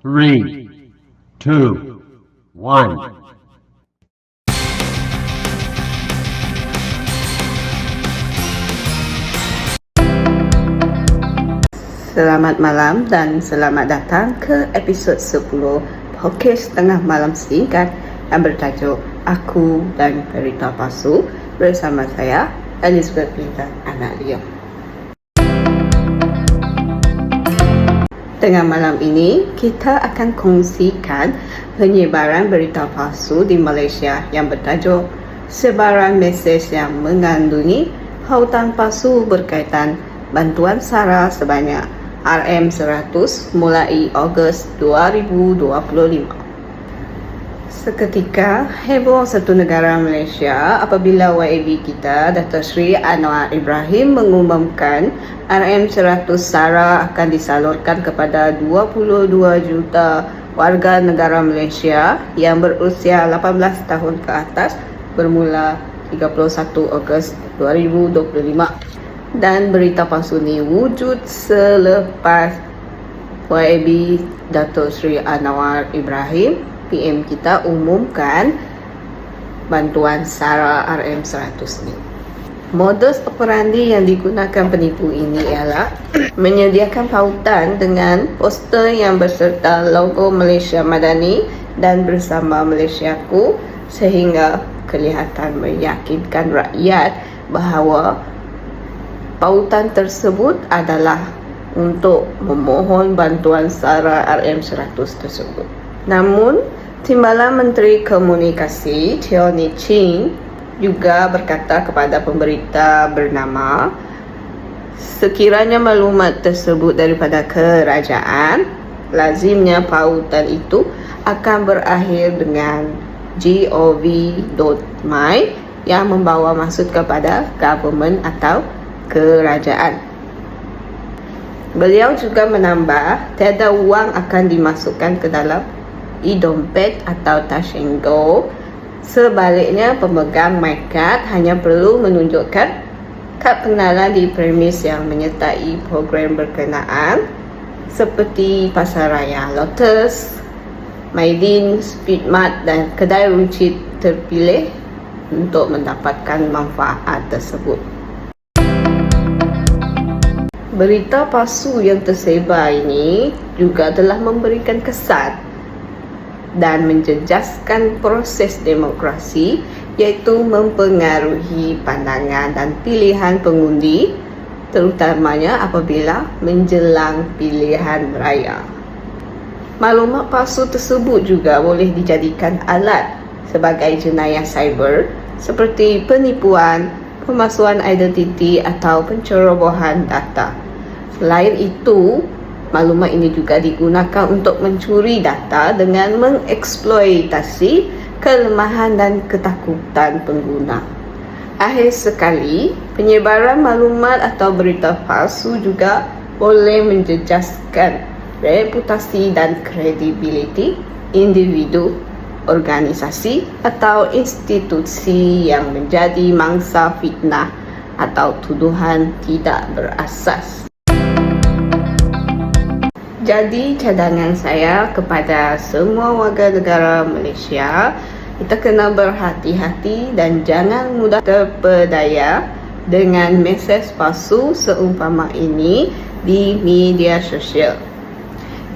3, 2, 1. Selamat malam dan selamat datang ke episod 10 podcast Tengah Malam Singkat yang bertajuk Aku dan Berita Palsu bersama saya, Elizabeth Bintan Anak Leo. Tengah malam ini, kita akan kongsikan penyebaran berita palsu di Malaysia yang bertajuk Sebaran Mesej yang mengandungi hautan palsu berkaitan bantuan SARA sebanyak RM100 mulai Ogos 2025. Seketika heboh satu negara Malaysia apabila YAB kita Dato' Sri Anwar Ibrahim mengumumkan RM100 SARA akan disalurkan kepada 22 juta warga negara Malaysia yang berusia 18 tahun ke atas bermula 31 Ogos 2025. Dan berita palsu ni wujud selepas YAB Dato' Sri Anwar Ibrahim PM kita umumkan bantuan SARA RM100 ni. Modus operandi yang digunakan penipu ini ialah menyediakan pautan dengan poster yang berserta logo Malaysia Madani dan bersama Malaysiaku sehingga kelihatan meyakinkan rakyat bahawa pautan tersebut adalah untuk memohon bantuan SARA RM100 tersebut. Namun, Timbalan Menteri Komunikasi Teo Ni Ching juga berkata kepada pemberita bernama, sekiranya maklumat tersebut daripada kerajaan, lazimnya pautan itu akan berakhir dengan gov.my yang membawa maksud kepada government atau kerajaan. Beliau juga menambah, tiada wang akan dimasukkan ke dalam e-dompet atau touch and go. Sebaliknya, pemegang MyCard hanya perlu menunjukkan kad pengenalan di premis yang menyertai program berkenaan seperti Pasaraya Lotus, Maidin, Speedmart dan kedai runcit terpilih untuk mendapatkan manfaat tersebut. Berita palsu yang tersebar ini juga telah memberikan kesan dan menjejaskan proses demokrasi, iaitu mempengaruhi pandangan dan pilihan pengundi, terutamanya apabila menjelang pilihan raya. Maklumat palsu tersebut juga boleh dijadikan alat sebagai jenayah cyber seperti penipuan, pemalsuan identiti atau pencerobohan data. Selain itu, maklumat ini juga digunakan untuk mencuri data dengan mengeksploitasi kelemahan dan ketakutan pengguna. Akhir sekali, penyebaran maklumat atau berita palsu juga boleh menjejaskan reputasi dan kredibiliti individu, organisasi atau institusi yang menjadi mangsa fitnah atau tuduhan tidak berasas. Jadi cadangan saya kepada semua warga negara Malaysia, kita kena berhati-hati dan jangan mudah terpedaya dengan mesej palsu seumpama ini di media sosial.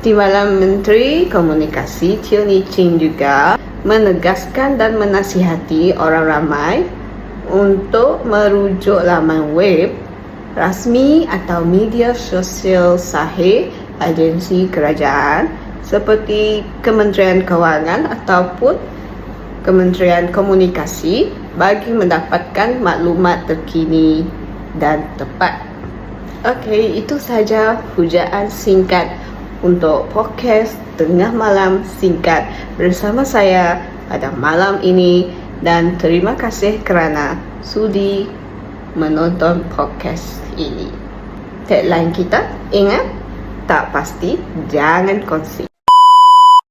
Timbalan Menteri Komunikasi Teo Ni Ching juga menegaskan dan menasihati orang ramai untuk merujuk laman web rasmi atau media sosial sahih agensi kerajaan seperti Kementerian Kewangan ataupun Kementerian Komunikasi bagi mendapatkan maklumat terkini dan tepat. Okey, itu sahaja hujaan singkat untuk podcast Tengah Malam Singkat bersama saya pada malam ini, dan terima kasih kerana sudi menonton podcast ini. Tagline kita, ingat, tak pasti jangan kongsi.